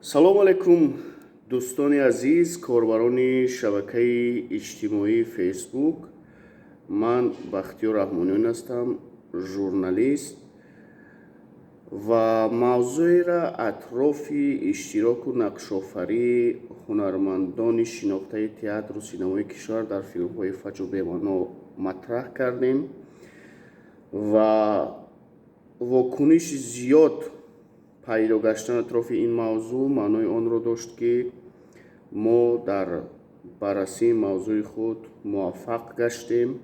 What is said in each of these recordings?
салом алайкум дӯстони азиз, корбарони шабакаи иҷтимоии фейсбук. Ман Бахтиёр Раҳмониён ҳастам, журналист ва мавзӯеро атрофи иштироку нақшофарии ҳунармандони шинохтаи театру синамои кишвар дар филмҳои пучу бемаъно матраҳ кардем ва вокуниши зиёд пайдо гаштан атрофи ин мавзӯъ маънои онро дошт, ки мо дар баррасии мавзӯи худ муваффақ гаштем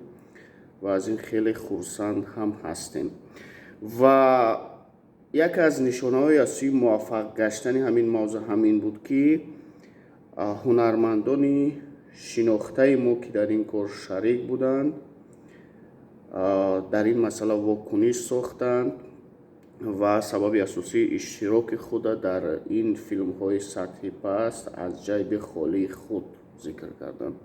ва аз ин хеле хурсанд ҳам ҳастем. Ва яке аз нишонаҳои асосии муваффақ гаштани ҳамин мавзӯъ ҳамин буд, ки ҳунармандони шинохтаи мо, ки дар ин кор шарик буданд, дар ин масъала вокуниш сохтанд ва сабаби асосии иштироки худа дар ин филмҳои сатҳи паст аз ҷайби холии худ зикр карданд.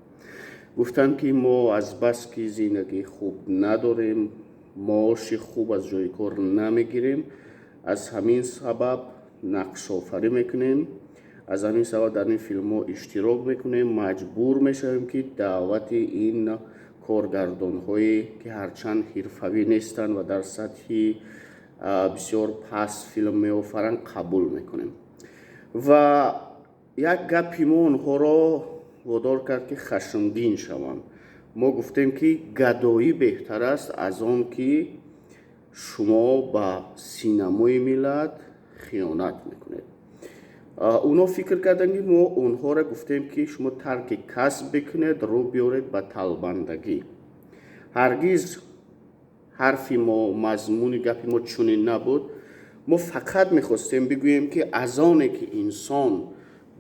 гуфтанд, ки мо аз бас ки зиндагии хуб надорем, маоши хуб аз ҷои кор намегирем, аз ҳамин сабаб нақшофарӣ мекунем, аз ҳамин сабаб дар ин филмҳо иштирок мекунем, маҷбур мешавем, ки даъвати ин коргардонҳое, ки ҳарчанд ҳирфавӣ нестанд ва дар сатҳи бисёр паст филм меофаранд, қабул мекунем. ва як гапи мо онҳоро водор кард, ки хашмгин шаванд. мо гуфтем, ки гадоӣ беҳтар аст аз он ки шумо ба синамои миллат хиёнат мекунед. оно фикр карданд, ки мо онҳоро гуфтем, ки шумо тарки касб бикунед, рӯ биёред ба талбандагӣ. ҳаргиз ҳарфи мо, мазмуни гапи мо чунин набуд. мо фақат мехостем бигӯем, ки аз оне ки инсон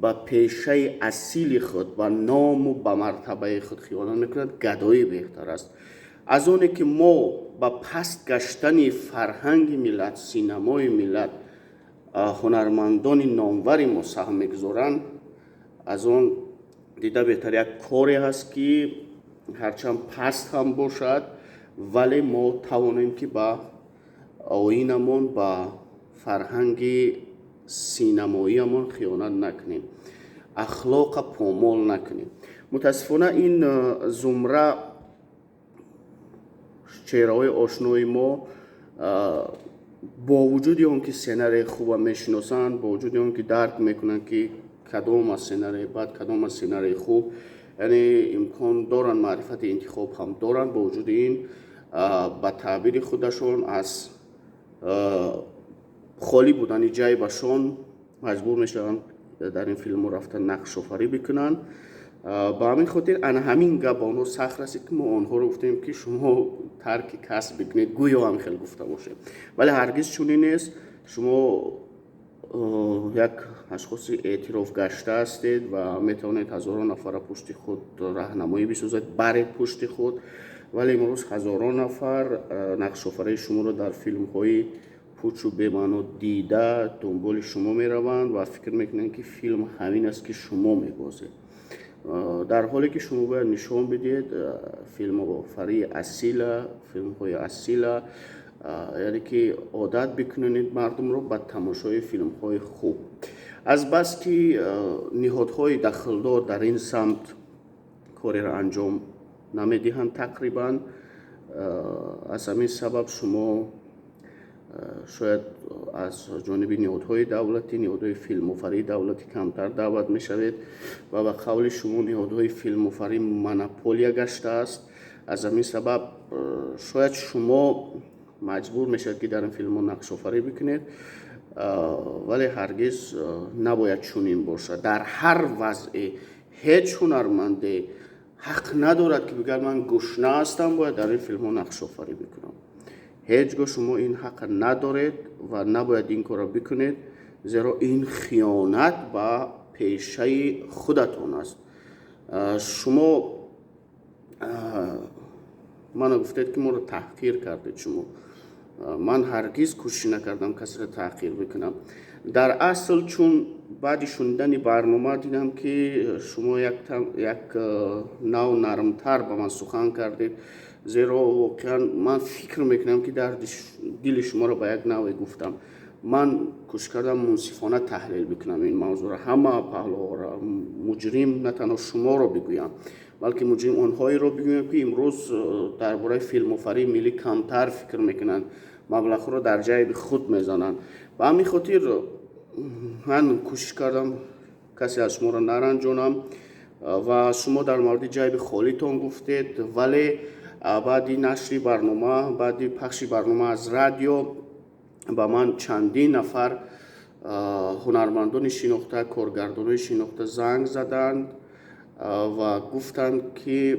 ба пешаи асили худ, ба ному ба мартабаи худ хиёнат мекунад, гадоӣ беҳтар аст. аз оне ки мо ба паст гаштани фарҳанги миллат, синамои миллат, ҳунармандони номвари мо саҳм мегузоранд, аз он дида беҳтар як коре ҳаст, ки ҳарчанд паст ҳам бошад, вале мо тавонем, ки ба оинамон, ба фарҳанги синамоиамон хиёнат накунем, ахлоқа помол накунем. мутаассифона ин зумра чеҳраҳои ошнои мо бо вуҷуди он ки сценарии хуба мешиносанд, бо вуҷуди он ки дарк мекунанд, ки кадом аз сценарии бад, кадом аз сценарии хуб, яъне имкон доранд, маърифати интихоб ҳам доранд, бо вуҷуди ин ба таъбири худашон аз холӣ будани ҷайбашон маҷбур мешаванд дар ин филмҳо рафтан нақшофарӣ бикунанд. ба ҳамин хотир ана ҳамин гап ба онҳо сахт расид, ки мо онҳоро гуфтем, ки шумо тарки касб бикунед, гӯё ҳам хел гуфта бошед, вале ҳаргиз чунин нест. шумо як ашхоси эътироф гашта ҳастед ва метавонед ҳазорон нафара пушти худ раҳнамоӣ бисозед, баред пушти худ, вале имрӯз ҳазорон нафар нақшофарии шуморо дар филмҳои пучу бемаъно дида дунболи шумо мераванд ва фикр мекунанд, ки филм ҳамин аст, ки шумо мебозед, дар ҳоле ки шумо бояд нишон бидиҳед филмофарии асила, филмҳои асила, яъне ки одат бикунонед мардумро ба тамошои филмҳои хуб. аз бас ки ниҳодҳои дахлдор дар ин самт кореро анҷом намедиҳанд тақрибан, аз ҳамин сабаб шумо шояд аз ҷониби ниҳодҳои давлатӣ, ниҳодҳои филмофарии давлатӣ камтар даъват мешавед ва ба қавли шумо ниҳодҳои филмофарӣ монополия гаштааст. аз ҳамин сабаб шояд шумо маҷбур мешавед, ки дар ин филмҳо нақшофарӣ бикунед, вале ҳаргиз набояд чунин бошад. дар ҳар вазъе ҳеҷ ҳунарманде ҳақ надорад, ки бигӯяд ман гушна ҳастам, бояд дар ин филмҳо нақшофарӣ бикунам. ҳеҷ гоҳ шумо ин ҳақqa надоред ва набояд ин корро бикунед, зеро ин хиёнат ба пешаи худатон аст. шумо мано гуфтед, ки моро таҳқир кардед. шумо ман ҳаргиз кӯшиш накардам касеро таҳқир бикунам. дар асл чун баъди шунидани барнома дидам, ки шумо як нав нармтар ба ман сухан кардед, зеро воқеан ман фикр мекунам, ки дарди дили шуморо ба як наве гуфтам. من کوشش کردم منصفانه تحلیل بکنم این موضوع را، همه پهلوها را، مجرم نه تنها شما را بگویم بلکه مجرم آنهایی را بگویم که امروز درباره فیلم‌آفرینی ملی کمتر فکر میکنند، مبلغ را در جیب خود میزنند. به همین خاطر من کوشش کردم کسی از شما را نرنجانم و شما در مورد جیب خالیتان گفتید، ولی بعدی نشر برنامه، بعدی پخش برنامه از رادیو با من چندین نفر هنرمندان شناخته، کارگردانان شناخته زنگ زدند و گفتند که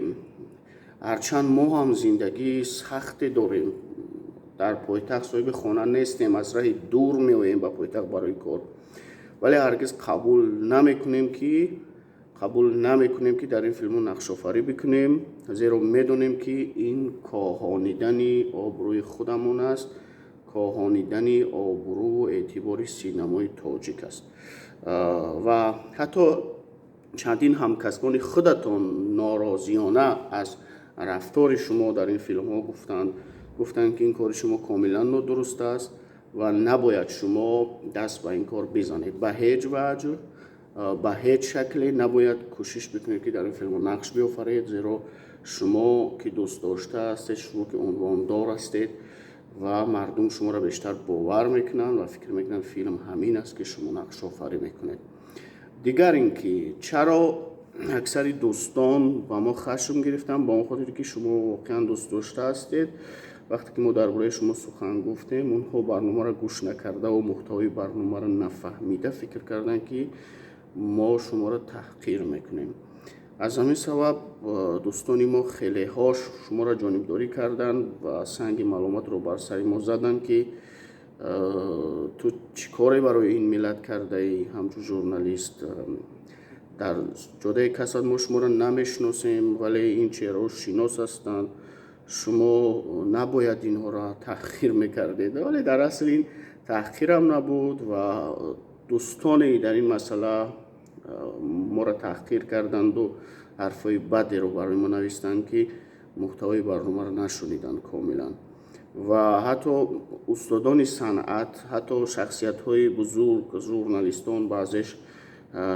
هرچند ما هم زندگی سخت داریم، در پایتخت صاحب خانه نیستیم، از راه دور می آییم به پایتخت برای کار، ولی هرگز قبول نمیکنیم که در این فیلم نقش‌آفرینی بکنیم، زیرا میدونیم که این کاهانیدن آبروی خودمون است، کاهانیدن آبرو و اعتبار سینمای تاجیک است. و حتی چندین همکسبان خودتان ناراضیانه از رفتار شما در این فیلم ها گفتند که این کار شما کاملا نادرست است و نباید شما دست به این کار بزنید. به هیچ وجه، به هیچ شکلی نباید کوشش بکنید که در این فیلم نقش بیافرید، زیرا شما که دوست داشته هستید، شما که عنواندار هستید و مردم شما را بیشتر باور میکنند و فکر میکنند فیلم همین است که شما نقش آفرینی میکنید. دیگر اینکه چرا اکثر دوستان با ما خشم گرفتن، با اون خاطر که شما واقعا دوست داشته هستید. وقتی که ما درباره شما سخن گفتیم، اونها برنامه را گوش نکرده و محتوای برنامه را نفهمیده فکر کردن که ما شما را تحقیر میکنیم. از همین سبب دوستان ما خیلی هاش شما را جانبداری کردند و سنگ ملامت رو بر سر ما زدن که تو چی کاری برای این ملت کرده ای همچون ژورنالیست؟ در جدای کسات ما شما را نمیشناسیم ولی این چهره شناس هستند، شما نباید اینها را تحقیر میکردید. ولی در اصل این تحقیر هم نبود و دوستانی در این مسئله ما را تحقیر کردند و حرفای بدی رو برای ما نوشتند که محتوای برنامه را نشنیدند کاملا. و حتی استادان صنعت، حتی شخصیت های بزرگ، ژورنالیستان بعضیش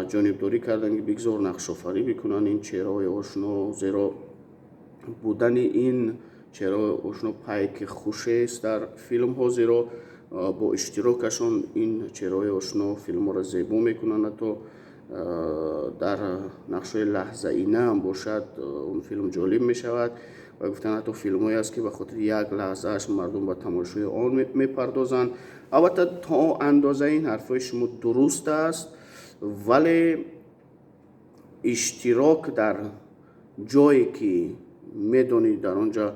جانبداری کردند که بگذار نقش آفرینی بکنن این چهره های آشنا، زیرا بودن این چهره آشنا پیک خوش است در فیلم ها، زیرا با اشتراکشان این چهره آشنا فیلم ها را زیبا میکنن. حتی در نقشه لحظه اینه هم باشد اون فیلم جالب می شود و گفتن حتی فیلم هایی است که به خاطر یک لحظه اش مردم به تماشای آن می پردازند. البته تا اندازه این حرفای شما درست است، ولی اشتراک در جایی که میدونید در آنجا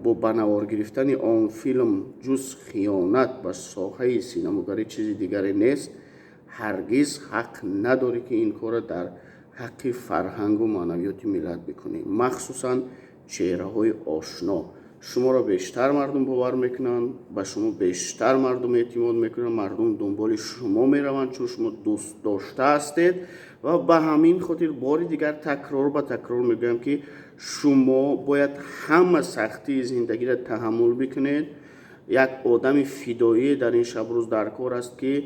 با بنوار گرفتن آن فیلم جز خیانت به ساحه سینماگری چیزی دیگری نیست، هرگز حق نداری که این کار در حق فرهنگ و معنویات ملت بکنی. مخصوصا چهره های آشنا شما را بیشتر مردم باور میکنن، به شما بیشتر مردم اعتماد میکنن، مردم دنبال شما میروند چون شما دوست داشته هستید. و به همین خاطر بار دیگر تکرار به تکرار میگم که شما باید همه سختی زندگی را تحمل بکنید. یک آدم فدایی در این شب روز در کار است که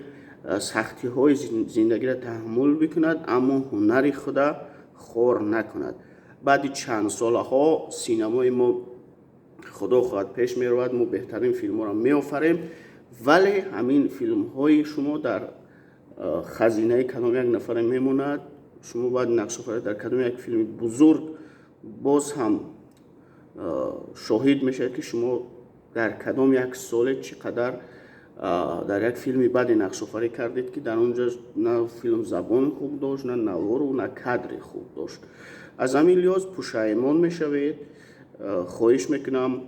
سختی های زندگی را تحمل بکند اما هنر خدا خور نکند. بعد چند ساله ها سینمای ما خدا خواهد پیش می رود، ما بهترین فیلم ها را می آفریم، ولی همین فیلم های شما در خزینه کدام یک نفر می ماند. شما باید نقش آفرینی در کدام یک فیلم بزرگ باز هم شاهد میشه که شما در کدام یک سال چقدر در یک فیلمی بعد نقش آفرینی کردید که در اونجا نه فیلم زبان خوب داشت، نه نوار و نه کادر خوب داشت. از همین لحاظ پشیمان میشوید. خواهش میکنم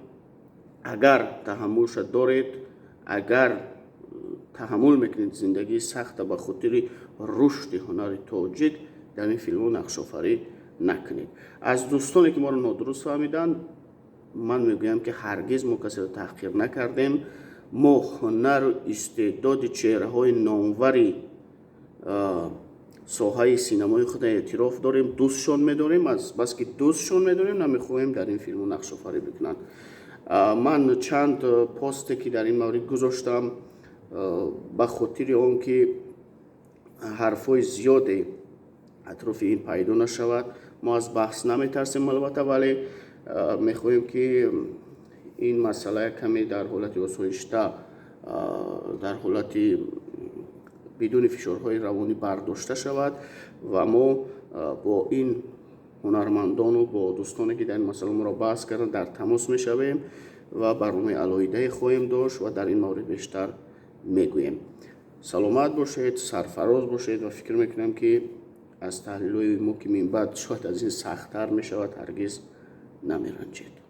اگر تحملش دارید، اگر تحمل میکنید زندگی سخت به خاطر رشد هنر تاجیک، در این فیلم نقش آفرینی نکنید. از دوستانی که ما رو نادرست فهمیدن من میگویم که هرگز ما کسی رو تحقیر نکردیم. ما هنر و استعداد چهره های ناموری ساحه سینمای خود اعتراف داریم، دوستشون میداریم، از بس که دوستشون میداریم نمیخواهیم در این فیلم نقش آفرینی بکنن. من چند پستی که در این مورد گذاشتم ба хотири он ки ҳарфҳои зиёде атрофи ин пайдо нашавад. мо аз баҳс наметарсем албатта, вале мехоҳем ки ин масъала каме дар ҳолати осоишта, дар ҳолати бидуни фишорҳои равонӣ бардошта шавад ва мо бо ин ҳунармандону бо дӯстоне ки дар ин масъала моро баҳс карданд дар тамос мешавем ва барномаи алоҳидаи хоҳем дошт ва дар ин маврид бештар мегӯем. саломат бошед, сарфароз бошед ва фикр мекунам ки аз таҳлилҳои мо ки минбаъд шояд аз ин сахттар мешавад, ҳаргиз намеранҷед.